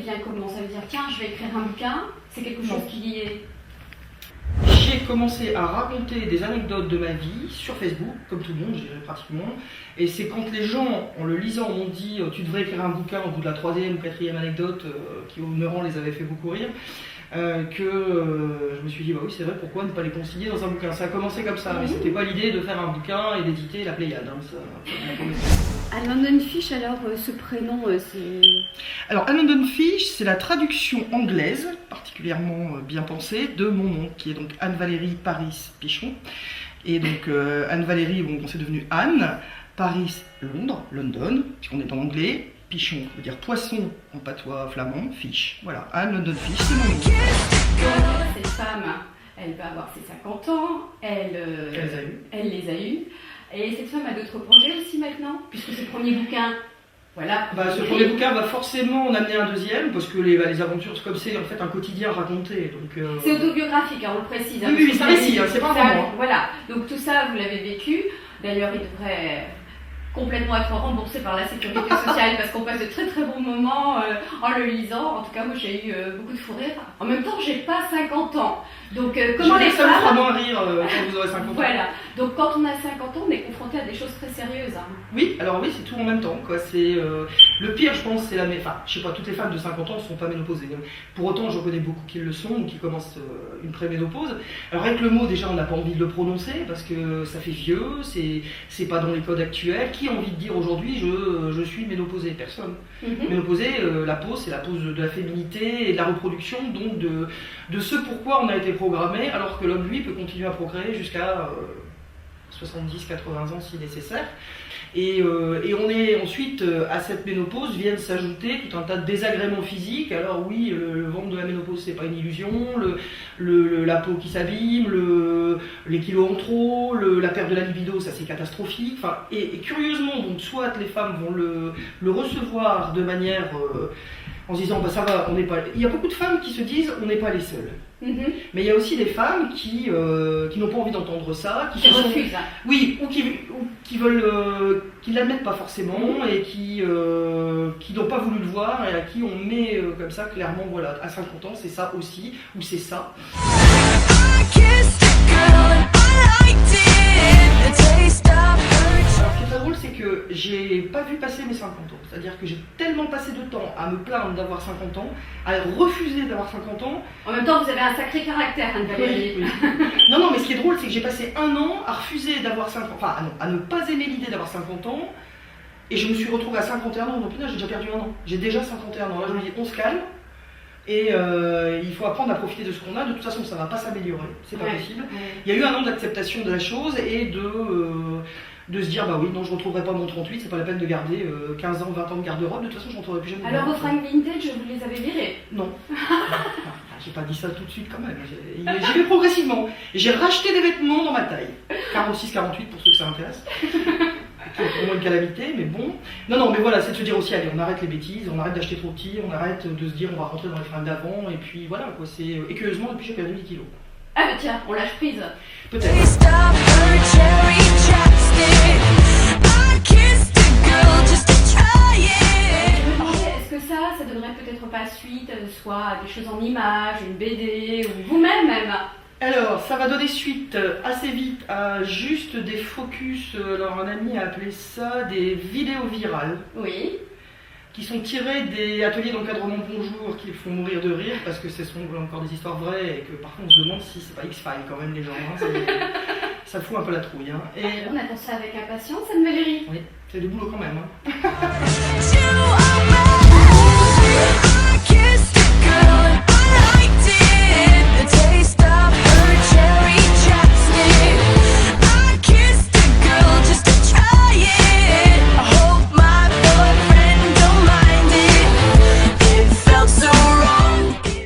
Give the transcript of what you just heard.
vient comment? Ça veut dire, tiens, je vais écrire un bouquin, c'est quelque chose qui est... J'ai commencé à raconter des anecdotes de ma vie sur Facebook, comme tout le monde, je dirais pratiquement. Et c'est quand les gens, en le lisant, m'ont dit tu devrais écrire un bouquin au bout de la 3e ou 4e anecdote, qui au demeurant les avait fait beaucoup rire, que je me suis dit bah oui c'est vrai, pourquoi ne pas les consigner dans un bouquin. Ça a commencé comme ça, mais c'était pas l'idée de faire un bouquin et d'éditer la Pléiade. À London Fish, alors ce prénom, c'est... Alors, A London Fish, c'est la traduction anglaise, particulièrement bien pensée, de mon nom, qui est donc Anne-Valérie Paris Pichon. Et donc, Anne-Valérie, bon, c'est devenu Anne, Paris, Londres, London, puisqu'on est en anglais. Pichon veut dire poisson en patois flamand, fish. Voilà, Anne London Fish, c'est mon nom. Cette femme, elle va avoir ses 50 ans, elle les a eus. Et cette femme a d'autres projets aussi maintenant, puisque ce premier bouquin, voilà. Bah, ce premier bouquin va forcément en amener un deuxième, parce que les aventures, comme c'est en fait un quotidien raconté. C'est autobiographique, hein, on le précise. Hein, oui, c'est un récit, c'est pas un roman. Voilà, donc tout ça, vous l'avez vécu. D'ailleurs, il devrait complètement être remboursé par la sécurité sociale parce qu'on passe de très très bons moments en le lisant. En tout cas, moi j'ai eu beaucoup de fou rire. En même temps, j'ai pas 50 ans. Donc comment les femmes... Ça me fera moins rire quand vous aurez 50 ans. Voilà. Donc quand on a 50 ans, on est confronté à des choses très sérieuses. Hein. Oui, alors oui, c'est tout en même temps, quoi. C'est le pire, je pense, c'est la... Enfin, je sais pas, toutes les femmes de 50 ans ne sont pas ménopausées. Pour autant, j'en connais beaucoup qui le sont ou qui commencent une préménopause. Alors avec le mot, déjà, on n'a pas envie de le prononcer parce que ça fait vieux, c'est pas dans les codes actuels. Qui a envie de dire aujourd'hui je suis ménopausée? Personne. Ménopausée, la pause, c'est la pause de la féminité et de la reproduction, donc de ce pourquoi on a été programmé, alors que l'homme, lui, peut continuer à procréer jusqu'à 70-80 ans si nécessaire. Et on est ensuite, à cette ménopause, viennent s'ajouter tout un tas de désagréments physiques. Alors oui, le ventre de la ménopause, c'est pas une illusion, la peau qui s'abîme, les kilos en trop, la perte de la libido, ça c'est catastrophique. Enfin, et curieusement, donc, soit les femmes vont le recevoir de manière... en se disant bah ça va, on n'est pas... Il y a beaucoup de femmes qui se disent on n'est pas les seules. Mais il y a aussi des femmes qui n'ont pas envie d'entendre ça, qui refusent. Oui, ou qui veulent, qui l'admettent pas forcément et qui n'ont pas voulu le voir et à qui on met comme ça clairement voilà à 50 ans c'est ça aussi ou c'est ça. Ce qui est très drôle, c'est que j'ai pas vu passer mes 50 ans. C'est-à-dire que j'ai tellement passé de temps à me plaindre d'avoir 50 ans, à refuser d'avoir 50 ans. En même temps, vous avez un sacré caractère, Anne-Valérie. Oui. Non, mais ce qui est drôle, c'est que j'ai passé un an à refuser d'avoir 50 ans, enfin à ne pas aimer l'idée d'avoir 50 ans. Et je me suis retrouvée à 51 ans. Donc, j'ai déjà perdu un an. J'ai déjà 51 ans. Là, je me dis, on se calme. Et il faut apprendre à profiter de ce qu'on a. De toute façon, ça ne va pas s'améliorer. C'est pas possible. Il y a eu un an d'acceptation de la chose et de se dire bah oui non je ne retrouverai pas mon 38, c'est pas la peine de garder 15 ans, 20 ans de garde-robe, de toute façon je ne retrouverai plus jamais. Alors vos fringues vintage, vous les avez virées? Non. J'ai pas dit ça tout de suite quand même, j'y vais progressivement. J'ai racheté des vêtements dans ma taille, 46-48 pour ceux que ça intéresse. Pour moi une calamité, mais bon. Non, mais voilà, c'est de se dire aussi, allez, on arrête les bêtises, on arrête d'acheter trop petit, on arrête de se dire on va rentrer dans les fringues d'avant, et puis voilà quoi, c'est... Et curieusement, depuis j'ai perdu 10 kilos. Ah bah tiens, on lâche prise. Peut-être. Est-ce que ça donnerait peut-être pas suite, soit à des choses en images, une BD, ou vous-même même? Alors, ça va donner suite assez vite à juste des focus, alors un ami a appelé ça des vidéos virales. Oui. Qui sont tirées des ateliers d'encadrement Bonjour qui font mourir de rire parce que ce sont encore des histoires vraies et que parfois on se demande si c'est pas X-Files quand même les gens. Hein, ça fout un peu la trouille. Hein. Et on attend ça avec impatience, Anne-Valérie. Oui, c'est du boulot quand même. Hein.